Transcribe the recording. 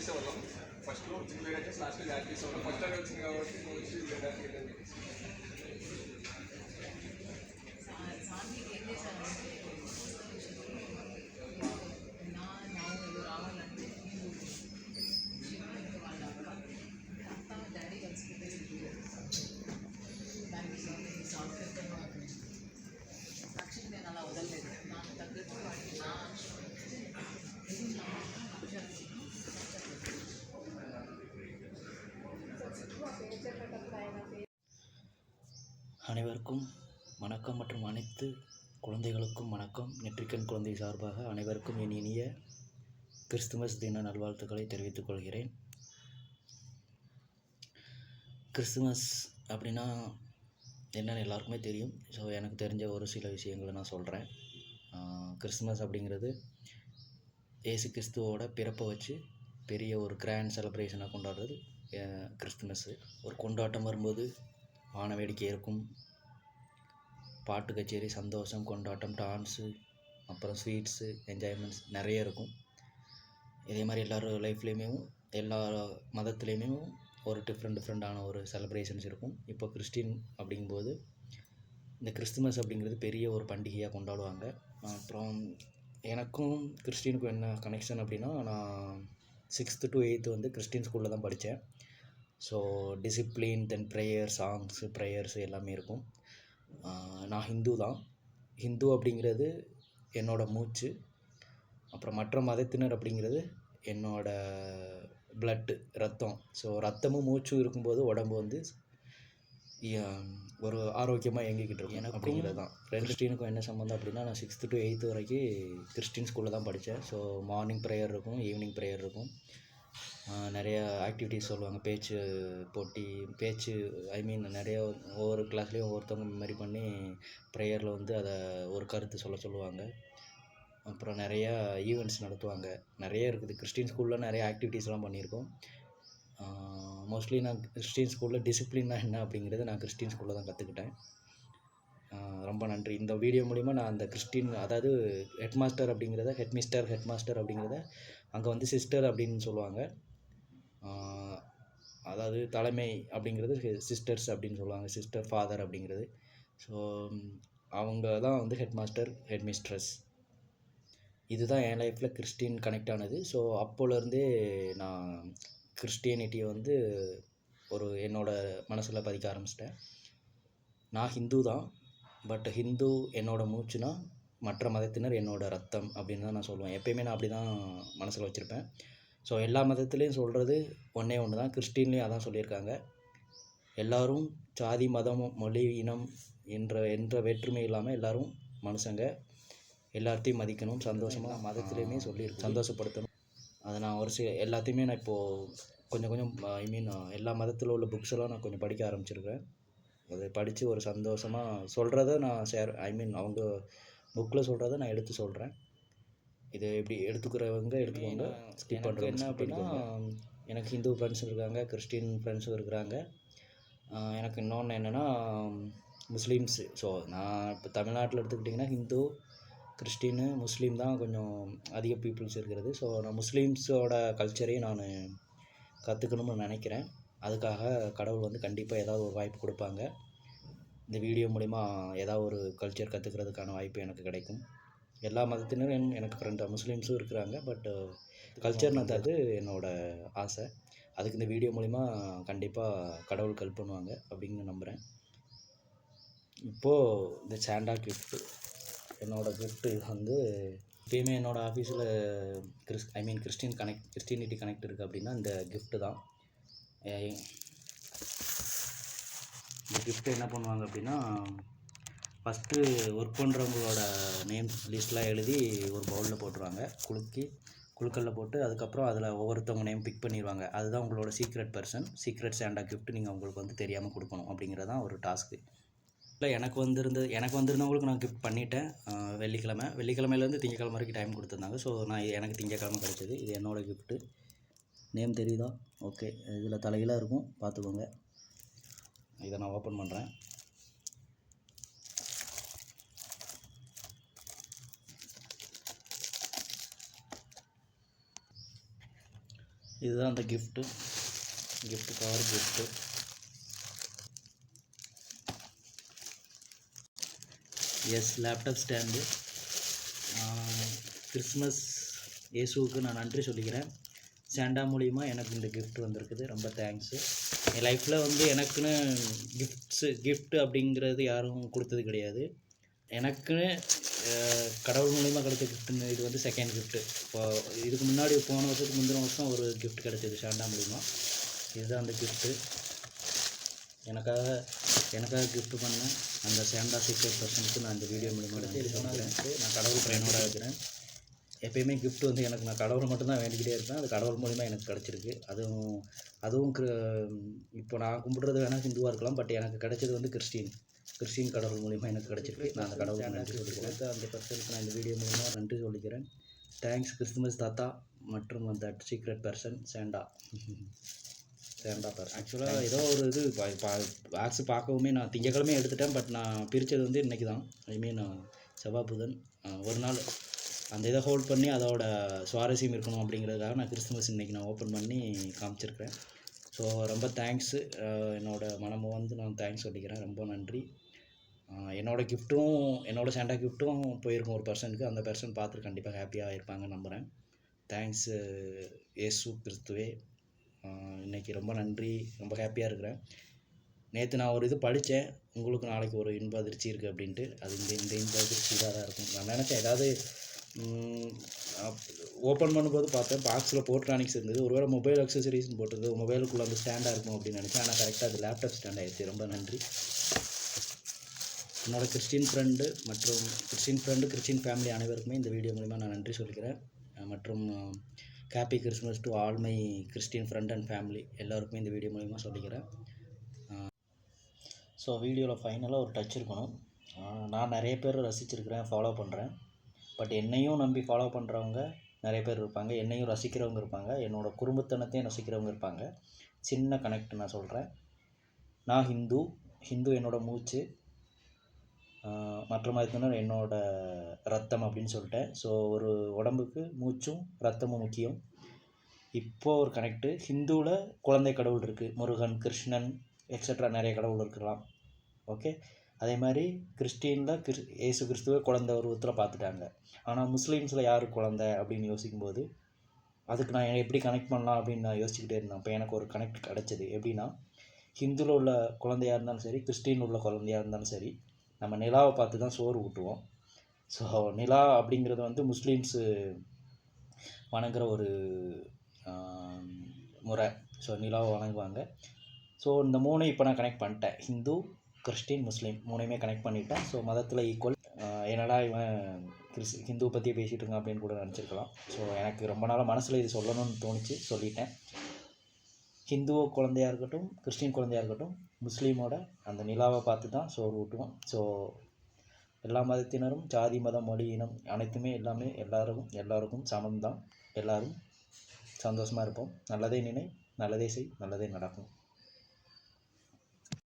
చేసేవాళ్ళం. ఫస్ట్లో చిన్న వచ్చేసి లాస్ట్లో యాడ్ చేసేవాళ్ళం. ఫస్ట్ టైం వచ్చింది కాబట్టి அனைவருக்கும் வணக்கம் மற்றும் அனைத்து குழந்தைகளுக்கும் வணக்கம். நெற்றிக்கண் குழந்தை சார்பாக அனைவருக்கும் என் இனிய கிறிஸ்துமஸ் தின நல்வாழ்த்துக்களை தெரிவித்துக் கொள்கிறேன். கிறிஸ்துமஸ் அப்படின்னா என்னென்னு எல்லாருக்குமே தெரியும். ஸோ எனக்கு தெரிஞ்ச ஒரு சில விஷயங்களை நான் சொல்கிறேன். கிறிஸ்துமஸ் அப்படிங்கிறது இயேசு கிறிஸ்துவோட பிறப்பை வச்சு பெரிய ஒரு கிராண்ட் செலிப்ரேஷனாக கொண்டாடுறது கிறிஸ்துமஸ்ஸு. ஒரு கொண்டாட்டம் வரும்போது வான வேடிக்கை இருக்கும், பாட்டு கச்சேரி, சந்தோஷம், கொண்டாட்டம், டான்ஸு, அப்புறம் ஸ்வீட்ஸு, என்ஜாய்மெண்ட்ஸ் நிறைய இருக்கும். இதே மாதிரி எல்லாரும் லைஃப்லேயுமே எல்லா மதத்துலேயுமே ஒரு டிஃப்ரெண்டான ஒரு செலிப்ரேஷன்ஸ் இருக்கும். இப்போ கிறிஸ்டின் அப்படிங்கும்போது இந்த கிறிஸ்துமஸ் அப்படிங்கிறது பெரிய ஒரு பண்டிகையாக கொண்டாடுவாங்க. அப்புறம் எனக்கும் கிறிஸ்டினுக்கும் என்ன கனெக்ஷன் அப்படின்னா, நான் 6th to 8th வந்து கிறிஸ்டின் ஸ்கூலில் தான் படித்தேன். ஸோ டிசிப்ளின், தென் ப்ரேயர், சாங்ஸு, ப்ரேயர்ஸு எல்லாமே இருக்கும். நான் ஹிந்து தான். ஹிந்து அப்படிங்கிறது என்னோடய மூச்சு. அப்புறம் மற்ற மதத்தினர் அப்படிங்கிறது என்னோடய பிளட்டு, ரத்தம். ஸோ ரத்தமும் மூச்சும் இருக்கும்போது உடம்பு வந்து ஒரு ஆரோக்கியமாக இயங்கிக்கிட்டு இருக்கும் அப்படிங்கிறது தான். கிறிஸ்டினுக்கும் என்ன சம்மந்தம் அப்படின்னா, நான் 6th to 8th வரைக்கும் கிறிஸ்டின் ஸ்கூலில் தான் படித்தேன். ஸோ மார்னிங் ப்ரேயர் இருக்கும், ஈவினிங் ப்ரேயர் இருக்கும். நிறைய ஆக்டிவிட்டீஸ் சொல்லுவாங்க, பேச்சு போட்டி, நிறைய ஒவ்வொரு கிளாஸ்லேயும் ஒவ்வொருத்தவங்க மெமரி பண்ணி ப்ரேயரில் வந்து அதை ஒரு கருத்து சொல்லுவாங்க. அப்புறம் நிறையா ஈவெண்ட்ஸ் நடத்துவாங்க. நிறைய இருக்குது. கிறிஸ்டின் ஸ்கூலில் நிறைய ஆக்டிவிட்டீஸ்லாம் பண்ணியிருக்கோம். மோஸ்ட்லி நான் கிறிஸ்டின் ஸ்கூலில் டிசிப்ளின்னா என்ன அப்படிங்கிறது நான் கிறிஸ்டின் ஸ்கூலில் தான் கற்றுக்கிட்டேன். ரொம்ப நன்றி. இந்த வீடியோ மூலிமா நான் அந்த கிறிஸ்டின், அதாவது ஹெட்மாஸ்டர் அப்படிங்கிறத ஹெட்மாஸ்டர் அப்படிங்கிறத அங்கே வந்து சிஸ்டர் அப்படின்னு சொல்லுவாங்க. அதாவது தலைமை அப்படிங்கிறது சிஸ்டர்ஸ் அப்படின்னு சொல்லுவாங்க. சிஸ்டர், ஃபாதர் அப்படிங்கிறது. ஸோ அவங்க தான் வந்து ஹெட்மாஸ்டர், ஹெட்மிஸ்ட்ரஸ். இதுதான் என் லைஃப்பில் கிறிஸ்டின் கனெக்ட் ஆனது. ஸோ அப்போலேருந்தே நான் கிறிஸ்டியனிட்டியை வந்து என்னோடய மனசில் பதிக்க ஆரம்பிச்சிட்டேன். நான் ஹிந்து தான், பட் ஹிந்து என்னோடய மூச்சுனா மற்ற மதத்தினர் என்னோடய ரத்தம் அப்படின்னு தான் நான் சொல்லுவேன். எப்பயுமே நான் அப்படி தான் மனசில் வச்சுருப்பேன். ஸோ எல்லா மதத்துலேயும் சொல்கிறது ஒன்றே ஒன்று தான். கிறிஸ்டின்லேயும் அதான் சொல்லியிருக்காங்க. எல்லோரும் ஜாதி, மதம், மொழி, இனம் என்ற வேற்றுமை இல்லாமல் எல்லோரும் மனுஷங்க, எல்லாத்தையும் மதிக்கணும், சந்தோஷமாக மதத்துலேயுமே சந்தோஷப்படுத்தணும். அதை நான் எல்லாத்தையுமே நான் இப்போது கொஞ்சம் எல்லா மதத்தில் உள்ள புக்ஸ் எல்லாம் நான் கொஞ்சம் படிக்க ஆரம்பிச்சிருக்கேன். அதை படித்து ஒரு சந்தோஷமாக சொல்கிறத நான் அவங்க புக்கில் சொல்கிறத நான் எடுத்து சொல்கிறேன். இதை எப்படி எடுத்துக்கோங்க, ஸ்கிப் பண்ணுறது என்ன அப்படின்னா, எனக்கு ஹிந்து ஃப்ரெண்ட்ஸும் இருக்காங்க, கிறிஸ்டின் ஃப்ரெண்ட்ஸும் இருக்கிறாங்க. எனக்கு இன்னொன்று என்னென்னா முஸ்லீம்ஸு. ஸோ நான் இப்போ தமிழ்நாட்டில் எடுத்துக்கிட்டிங்கன்னா ஹிந்து, கிறிஸ்டின்னு, முஸ்லீம் தான் கொஞ்சம் அதிக பீப்புள்ஸ் இருக்கிறது. ஸோ நான் முஸ்லீம்ஸோட கல்ச்சரையும் நான் கற்றுக்கணும்னு நினைக்கிறேன். அதுக்காக கடவுள் வந்து கண்டிப்பாக ஏதாவது ஒரு வாய்ப்பு கொடுப்பாங்க. இந்த வீடியோ மூலிமா ஏதாவது ஒரு கல்ச்சர் கற்றுக்கிறதுக்கான வாய்ப்பு எனக்கு கிடைக்கும். எல்லா மதத்தினரும் எனக்கு ஃப்ரெண்டாக முஸ்லீம்ஸும் இருக்கிறாங்க. பட் கல்ச்சர்னது என்னோடய ஆசை. அதுக்கு இந்த வீடியோ மூலிமா கண்டிப்பாக கடவுளுக்கு ஹெல்ப் பண்ணுவாங்க அப்படின்னு நம்புகிறேன். இப்போது இந்த சாண்டா கிஃப்ட்டு, என்னோடய கிஃப்ட்டு வந்து எப்பயுமே என்னோடய ஆஃபீஸில் கிறிஸ்டினிட்டி கனெக்ட் இருக்குது அப்படின்னா இந்த கிஃப்ட்டு தான். இந்த கிஃப்ட்டு என்ன பண்ணுவாங்க அப்படின்னா, ஃபஸ்ட்டு ஒர்க் பண்ணுறவங்களோட நேம் லிஸ்ட்லாம் எழுதி ஒரு பவுலில் போட்டுருவாங்க, குழுக்களில் போட்டு அதுக்கப்புறம் அதில் ஒவ்வொருத்தவங்க நேம் பிக் பண்ணிடுவாங்க. அதுதான் உங்களோட சீக்ரெட் சாண்டா கிஃப்ட். நீங்கள் உங்களுக்கு வந்து தெரியாமல் கொடுக்கணும் அப்படிங்கிறது தான் ஒரு டாஸ்க்கு. இல்லை, எனக்கு வந்திருந்தவங்களுக்கு நான் கிஃப்ட் பண்ணிட்டேன். வெள்ளிக்கிழமையிலேருந்து திங்கக்கிழமை வரைக்கும் டைம் கொடுத்துருந்தாங்க. ஸோ எனக்கு திங்கக்கிழமை கிடச்சிது. இது என்னோடய கிஃப்ட்டு. நேம் தெரியுதா? ஓகே. இதில் தலைகளாக இருக்கும், பார்த்துக்கோங்க. இதை நான் ஓப்பன் பண்ணுறேன். இதுதான் அந்த gift cover gift. Yes, laptop stand. Christmas இயேசுவுக்கு நான் நன்றி சொல்லிக்கிறேன். சாண்டா மூலிமா எனக்கு இந்த கிஃப்ட் வந்திருக்குது. ரொம்ப தேங்க்ஸு. என் லைஃப்பில் வந்து எனக்குன்னு கிஃப்ட்டு அப்படிங்கிறது யாரும் கொடுத்தது கிடையாது. எனக்குன்னு கடவுள் மூலிமா கிடைச்ச கிஃப்ட்டுன்னு இது வந்து செகண்ட் கிஃப்ட்டு. இப்போ இதுக்கு முன்னாடி போன வருஷத்துக்கு முந்தின வருஷம் ஒரு கிஃப்ட் கிடைச்சது சாண்டா மூலிமா. இதுதான் அந்த கிஃப்ட்டு. எனக்காக கிஃப்ட் பண்ண அந்த சாண்டா சீக்ரெட் பர்சனுக்கு நான் இந்த வீடியோ மூலிமா நான் கடவுள் பையனோட வைக்கிறேன். எப்பயுமே கிஃப்ட் வந்து எனக்கு நான் கடவுளை மட்டும்தான் வேண்டிக்கிட்டே இருப்பேன். அது கடவுள் மூலிமா எனக்கு கிடச்சிருக்கு. அதுவும் இப்போ நான் கும்பிட்றது வேணால் ஹிந்துவாக இருக்கலாம், பட் எனக்கு கிடைச்சது வந்து கிறிஸ்டின் கடவுள் மூலிமா எனக்கு கிடச்சிருக்கு. நான் அந்த கடவுளுக்கு நன்றி சொல்லிக்கிறேன். அந்த பர்சனுக்கு நான் இந்த வீடியோ மூலிமா நன்றி சொல்லிக்கிறேன். தேங்க்ஸ் கிறிஸ்துமஸ் தாத்தா மற்றும் அந்த சீக்ரெட் பர்சன் சாண்டா பர்சன். ஆக்சுவலாக ஏதோ ஒரு இது பாக்ஸ் பார்க்கவுமே நான் திங்கக்கிழமை எடுத்துட்டேன், பட் நான் பிரித்தது வந்து இன்றைக்கி தான். செவ்வாய் புதன் ஒரு நாள் அந்த இதை ஹோல்ட் பண்ணி அதோட சுவாரஸ்யம் இருக்கணும் அப்படிங்கிறதுக்காக நான் கிறிஸ்துமஸ் இன்றைக்கி நான் ஓப்பன் பண்ணி காமிச்சிருக்கிறேன். ஸோ ரொம்ப தேங்க்ஸு. என்னோடய மனமு வந்து நான் தேங்க்ஸ் சொல்லிக்கிறேன். ரொம்ப நன்றி. என்னோடய கிஃப்ட்டும் என்னோடய சாண்டா கிஃப்ட்டும் போயிருக்கும் ஒரு பர்சனுக்கு. அந்த பர்சன் பார்த்துட்டு கண்டிப்பாக ஹாப்பியாக இருப்பாங்கன்னு நம்புகிறேன். தேங்க்ஸ் இயேசு கிறிஸ்துவே. இன்றைக்கி ரொம்ப நன்றி. ரொம்ப ஹாப்பியாக இருக்கிறேன். நேற்று நான் ஒரு இது படித்தேன், உங்களுக்கு நாளைக்கு ஒரு இன்ப அதிர்ச்சி இருக்குது அப்படின்ட்டு. அது இந்த இன்ப அதிர்ச்சி தான் இருக்கும். நான் நினச்சேன் ஏதாவது ஓப்பன் பண்ணும்போது பார்த்தேன் பாக்ஸில் போர்ட்ரானிக்ஸ் இருந்தது. ஒருவேளை மொபைல் அக்சசரிஸ்ன்னு போட்டிருந்தது, மொபைலுக்குள்ளே அந்த ஸ்டாண்டாக இருக்கும் அப்படின்னு நினச்சேன். ஆனால் கரெக்டாக அது லேப்டாப் ஸ்டாண்ட் ஆகிடுச்சு. ரொம்ப நன்றி. என்னோடய கிறிஸ்டின் கிறிஸ்டின் ஃபேமிலி அனைவருக்குமே இந்த வீடியோ மூலிமா நான் நன்றி சொல்லிக்கிறேன். மற்றும் happy Christmas to all my Christian friend and family எல்லாருக்குமே இந்த வீடியோ மூலிமா சொல்லிக்கிறேன். ஸோ வீடியோவில் ஃபைனலாக ஒரு டச் இருக்கணும். நான் நிறைய பேர் ரசிச்சிருக்கிறேன், ஃபாலோ பண்ணுறேன். பட் என்னையும் நம்பி ஃபாலோ பண்ணுறவங்க நிறைய பேர் இருப்பாங்க, என்னையும் ரசிக்கிறவங்க இருப்பாங்க, என்னோடய குடும்பத்தனத்தையும் ரசிக்கிறவங்க இருப்பாங்க. சின்ன கனெக்ட் நான் சொல்கிறேன். நான் ஹிந்து என்னோடய மூச்சு, மற்ற மதத்தினர் என்னோடய ரத்தம் அப்படின்னு சொல்லிட்டேன். ஸோ ஒரு உடம்புக்கு மூச்சும் ரத்தமும் முக்கியம். இப்போது ஒரு கனெக்டு. ஹிந்துவில் குழந்தை கடவுள் இருக்குது, முருகன், கிருஷ்ணன் எக்ஸட்ரா நிறைய கடவுள் இருக்கலாம். ஓகே, அதே மாதிரி கிறிஸ்டினில் இயேசு கிறிஸ்துவை குழந்தை உருவத்தில் பார்த்துட்டாங்க. ஆனால் முஸ்லீம்ஸில் யார் குழந்தை அப்படின்னு யோசிக்கும்போது அதுக்கு நான் எப்படி கனெக்ட் பண்ணலாம் அப்படின்னு நான் யோசிச்சுக்கிட்டே இருந்தேன். அப்போ எனக்கு ஒரு கனெக்ட் கிடச்சிது. எப்படின்னா, ஹிந்துவில் உள்ள குழந்தையாக இருந்தாலும் சரி, கிறிஸ்டின் உள்ள குழந்தையாக இருந்தாலும் சரி, நம்ம நிலாவை பார்த்து தான் சோறு ஊட்டுவோம். ஸோ நிலா அப்படிங்கிறது வந்து முஸ்லீம்ஸு வணங்குற ஒரு முறை. ஸோ நிலாவை வணங்குவாங்க. ஸோ இந்த மூணையும் இப்போ நான் கனெக்ட் பண்ணிட்டேன். ஹிந்து, கிறிஸ்டின், முஸ்லீம் மூணையுமே கனெக்ட் பண்ணிட்டேன். ஸோ மதத்தில் ஈக்குவல். என்னடா இவன் ஹிந்து பற்றியே பேசிகிட்டு இருக்கான் அப்படின்னு கூட நினச்சிருக்கலாம். ஸோ எனக்கு ரொம்ப நாளாக மனசில் இது சொல்லணும்னு தோணிச்சு, சொல்லிட்டேன். ஹிந்துவோ குழந்தையாக இருக்கட்டும், கிறிஸ்டின் குழந்தையாக இருக்கட்டும், முஸ்லீமோட அந்த நிலாவை பார்த்து தான் சோறு ஊட்டுவோம். ஸோ எல்லா மதத்தினரும் ஜாதி, மதம், மொழி, இனம் அனைத்துமே எல்லாருக்கும் சமம் தான். எல்லோரும் சந்தோஷமாக இருப்போம். நல்லதே நினை, நல்லதே செய், நல்லதே நடக்கும்.